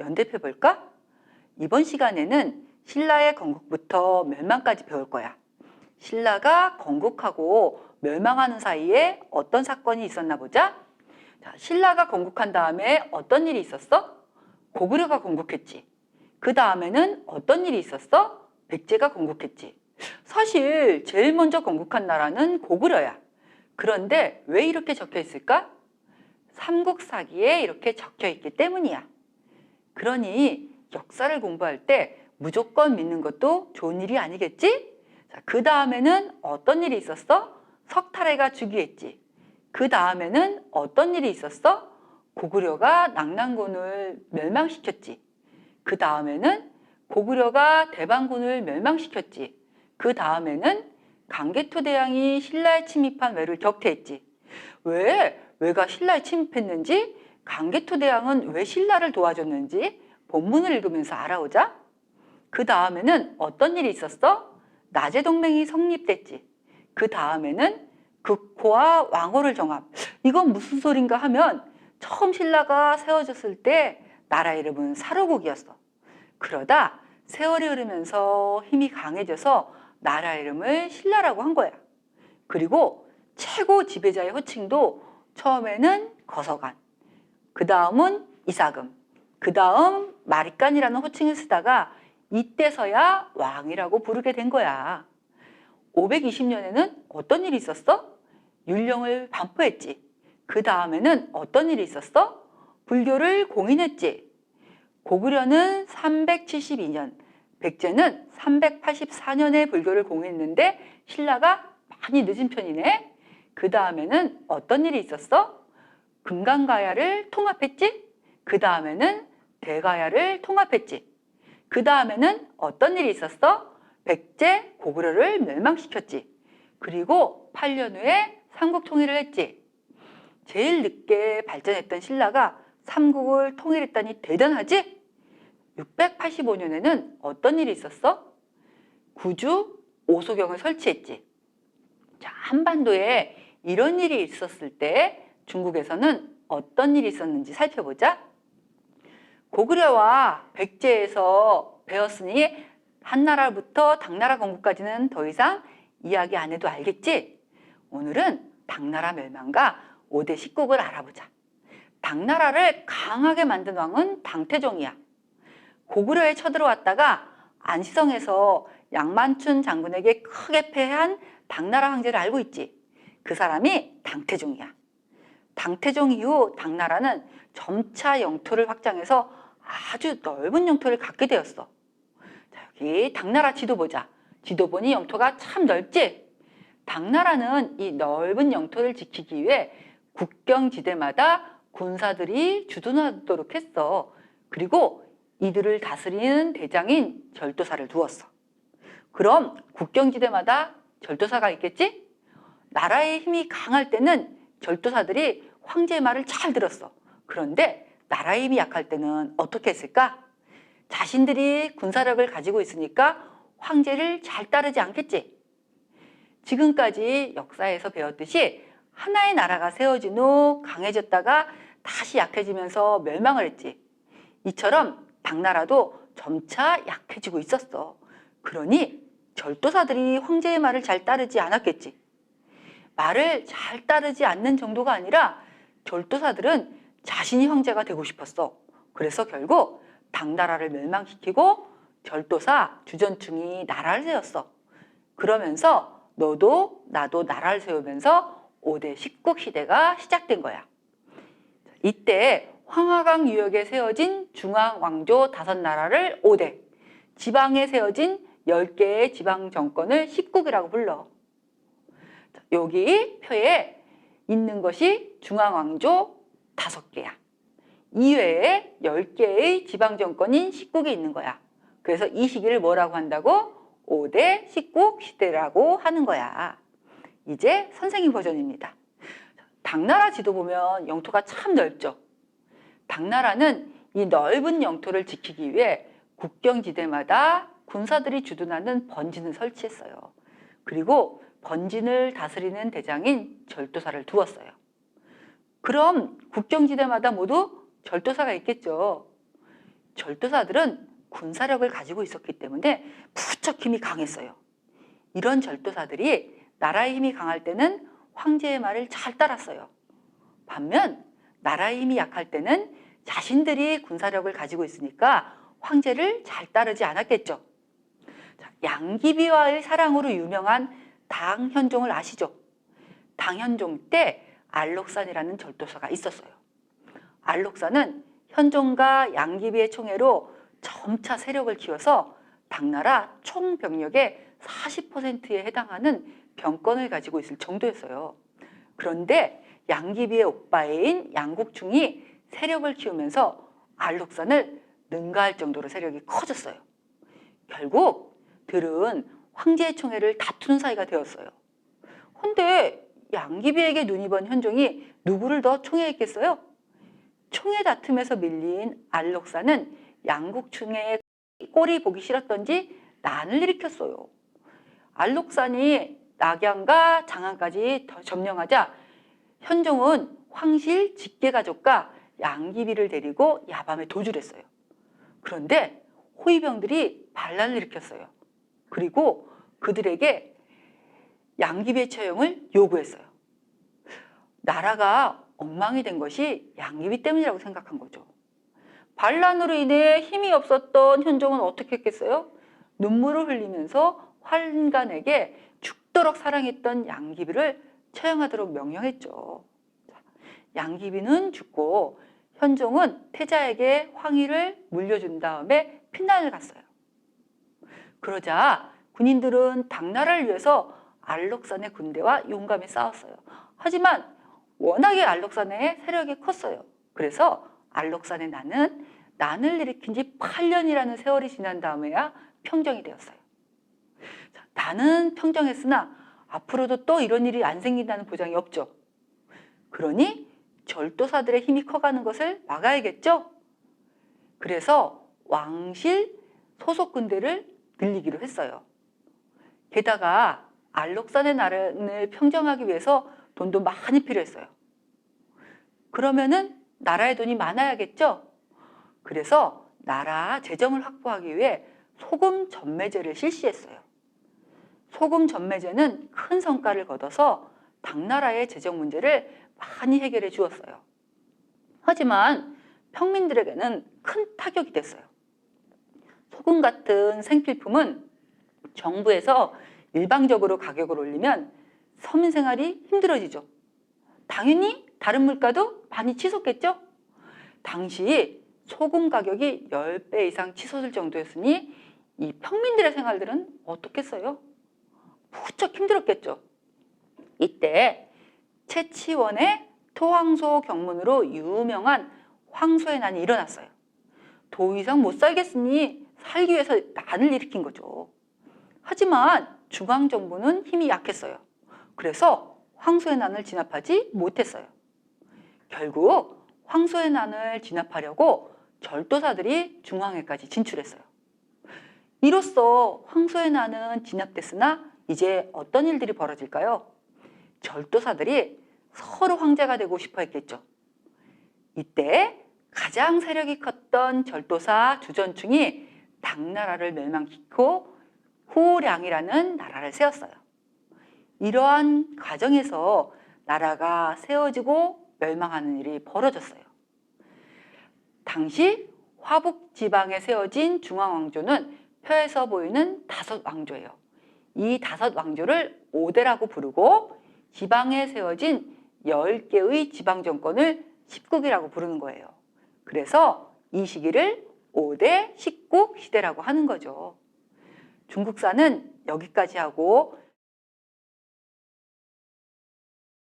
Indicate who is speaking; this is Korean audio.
Speaker 1: 연대표 볼까? 이번 시간에는 신라의 건국부터 멸망까지 배울 거야. 신라가 건국하고 멸망하는 사이에 어떤 사건이 있었나 보자. 자, 신라가 건국한 다음에 어떤 일이 있었어? 고구려가 건국했지. 그 다음에는 어떤 일이 있었어? 백제가 건국했지. 사실 제일 먼저 건국한 나라는 고구려야. 그런데 왜 이렇게 적혀 있을까? 삼국사기에 이렇게 적혀 있기 때문이야. 그러니 역사를 공부할 때 무조건 믿는 것도 좋은 일이 아니겠지? 그 다음에는 어떤 일이 있었어? 석탈해가 즉위했지. 그 다음에는 어떤 일이 있었어? 고구려가 낙랑군을 멸망시켰지. 그 다음에는 고구려가 대방군을 멸망시켰지. 그 다음에는 강개토대왕이 신라에 침입한 왜를 격퇴했지. 왜가 신라에 침입했는지, 강개토대왕은 왜 신라를 도와줬는지 본문을 읽으면서 알아오자. 그 다음에는 어떤 일이 있었어? 나제동맹이 성립됐지. 그 다음에는 극호와 왕호를 정합. 이건 무슨 소린가 하면 처음 신라가 세워졌을 때 나라 이름은 사로국이었어. 그러다 세월이 흐르면서 힘이 강해져서 나라 이름을 신라라고 한 거야. 그리고 최고 지배자의 호칭도 처음에는 거서관, 그 다음은 이사금, 그 다음 마리간이라는 호칭을 쓰다가 이때서야 왕이라고 부르게 된 거야. 520년에는 어떤 일이 있었어? 율령을 반포했지. 그 다음에는 어떤 일이 있었어? 불교를 공인했지. 고구려는 372년, 백제는 384년에 불교를 공인했는데 신라가 많이 늦은 편이네. 그 다음에는 어떤 일이 있었어? 금강가야를 통합했지. 그 다음에는 대가야를 통합했지. 그 다음에는 어떤 일이 있었어? 백제, 고구려를 멸망시켰지. 그리고 8년 후에 삼국 통일을 했지. 제일 늦게 발전했던 신라가 삼국을 통일했다니 대단하지? 685년에는 어떤 일이 있었어? 구주 오소경을 설치했지. 자, 한반도에 이런 일이 있었을 때 중국에서는 어떤 일이 있었는지 살펴보자. 고구려와 백제에서 배웠으니 한나라부터 당나라 건국까지는 더 이상 이야기 안 해도 알겠지? 오늘은 당나라 멸망과 5대 식국을 알아보자. 당나라를 강하게 만든 왕은 당태종이야. 고구려에 쳐들어왔다가 안시성에서 양만춘 장군에게 크게 패한 당나라 황제를 알고 있지. 그 사람이 당태종이야. 당태종 이후 당나라는 점차 영토를 확장해서 아주 넓은 영토를 갖게 되었어. 자, 여기 당나라 지도 보자. 지도 보니 영토가 참 넓지? 당나라는 이 넓은 영토를 지키기 위해 국경지대마다 군사들이 주둔하도록 했어. 그리고 이들을 다스리는 대장인 절도사를 두었어. 그럼 국경지대마다 절도사가 있겠지? 나라의 힘이 강할 때는 절도사들이 황제의 말을 잘 들었어. 그런데 나라의 힘이 약할 때는 어떻게 했을까? 자신들이 군사력을 가지고 있으니까 황제를 잘 따르지 않겠지? 지금까지 역사에서 배웠듯이 하나의 나라가 세워진 후 강해졌다가 다시 약해지면서 멸망을 했지. 이처럼 당나라도 점차 약해지고 있었어. 그러니 절도사들이 황제의 말을 잘 따르지 않았겠지. 말을 잘 따르지 않는 정도가 아니라 절도사들은 자신이 황제가 되고 싶었어. 그래서 결국 당나라를 멸망시키고 절도사 주전충이 나라를 세웠어. 그러면서 너도 나도 나라를 세우면서 5대 식국 시대가 시작된 거야. 이때 황하강 유역에 세워진 중앙왕조 5나라를 5대, 지방에 세워진 10개의 지방 정권을 식국이라고 불러. 여기 표에 있는 것이 중앙왕조 5개야. 이외에 10개의 지방 정권인 식국이 있는 거야. 그래서 이 시기를 뭐라고 한다고? 5대 식국 시대라고 하는 거야. 이제 선생님 버전입니다. 당나라 지도 보면 영토가 참 넓죠. 당나라는 이 넓은 영토를 지키기 위해 국경지대마다 군사들이 주둔하는 번진을 설치했어요. 그리고 번진을 다스리는 대장인 절도사를 두었어요. 그럼 국경지대마다 모두 절도사가 있겠죠. 절도사들은 군사력을 가지고 있었기 때문에 무척 힘이 강했어요. 이런 절도사들이 나라의 힘이 강할 때는 황제의 말을 잘 따랐어요. 반면 나라의 힘이 약할 때는 자신들이 군사력을 가지고 있으니까 황제를 잘 따르지 않았겠죠. 양귀비와의 사랑으로 유명한 당현종을 아시죠? 당현종 때 알록산이라는 절도사가 있었어요. 알록산은 현종과 양귀비의 총애로 점차 세력을 키워서 당나라 총 병력의 40%에 해당하는 병권을 가지고 있을 정도였어요. 그런데 양귀비의 오빠인 양국충이 세력을 키우면서 알록산을 능가할 정도로 세력이 커졌어요. 결국 들은 황제의 총애를 다투는 사이가 되었어요. 근데 양귀비에게 눈이 먼 현종이 누구를 더 총애했겠어요? 총애 다툼에서 밀린 알록산은 양국충의 꼴이 보기 싫었던지 난을 일으켰어요. 알록산이 낙양과 장안까지 점령하자 현종은 황실 직계가족과 양귀비를 데리고 야밤에 도주를 했어요. 그런데 호위병들이 반란을 일으켰어요. 그리고 그들에게 양귀비의 처형을 요구했어요. 나라가 엉망이 된 것이 양귀비 때문이라고 생각한 거죠. 반란으로 인해 힘이 없었던 현종은 어떻게 했겠어요? 눈물을 흘리면서 환관에게 죽도록 사랑했던 양귀비를 처형하도록 명령했죠. 양귀비는 죽고 현종은 태자에게 황위를 물려준 다음에 피난을 갔어요. 그러자 군인들은 당나라를 위해서 알록산의 군대와 용감히 싸웠어요. 하지만 워낙에 알록산의 세력이 컸어요. 그래서 알록산의 난을 일으킨 지 8년이라는 세월이 지난 다음에야 평정이 되었어요. 나는 평정했으나 앞으로도 또 이런 일이 안 생긴다는 보장이 없죠. 그러니 절도사들의 힘이 커가는 것을 막아야겠죠? 그래서 왕실 소속 군대를 늘리기로 했어요. 게다가 알록산의 난을 평정하기 위해서 돈도 많이 필요했어요. 그러면은 나라의 돈이 많아야겠죠? 그래서 나라 재정을 확보하기 위해 소금 전매제를 실시했어요. 소금 전매제는 큰 성과를 거둬서 당나라의 재정 문제를 많이 해결해 주었어요. 하지만 평민들에게는 큰 타격이 됐어요. 소금 같은 생필품은 정부에서 일방적으로 가격을 올리면 서민 생활이 힘들어지죠. 당연히 다른 물가도 많이 치솟겠죠? 당시 소금 가격이 10배 이상 치솟을 정도였으니 이 평민들의 생활들은 어떻겠어요? 무척 힘들었겠죠. 이때 채치원의 토황소 경문으로 유명한 황소의 난이 일어났어요. 더 이상 못 살겠으니 살기 위해서 난을 일으킨 거죠. 하지만 중앙정부는 힘이 약했어요. 그래서 황소의 난을 진압하지 못했어요. 결국 황소의 난을 진압하려고 절도사들이 중앙에까지 진출했어요. 이로써 황소의 난은 진압됐으나 이제 어떤 일들이 벌어질까요? 절도사들이 서로 황제가 되고 싶어 했겠죠. 이때 가장 세력이 컸던 절도사 주전충이 당나라를 멸망시키고 후량이라는 나라를 세웠어요. 이러한 과정에서 나라가 세워지고 멸망하는 일이 벌어졌어요. 당시 화북 지방에 세워진 중앙왕조는 표에서 보이는 5왕조예요. 이 5왕조를 5대라고 부르고 지방에 세워진 10개의 지방정권을 10국이라고 부르는 거예요. 그래서 이 시기를 5대 10국 시대라고 하는 거죠. 중국사는 여기까지 하고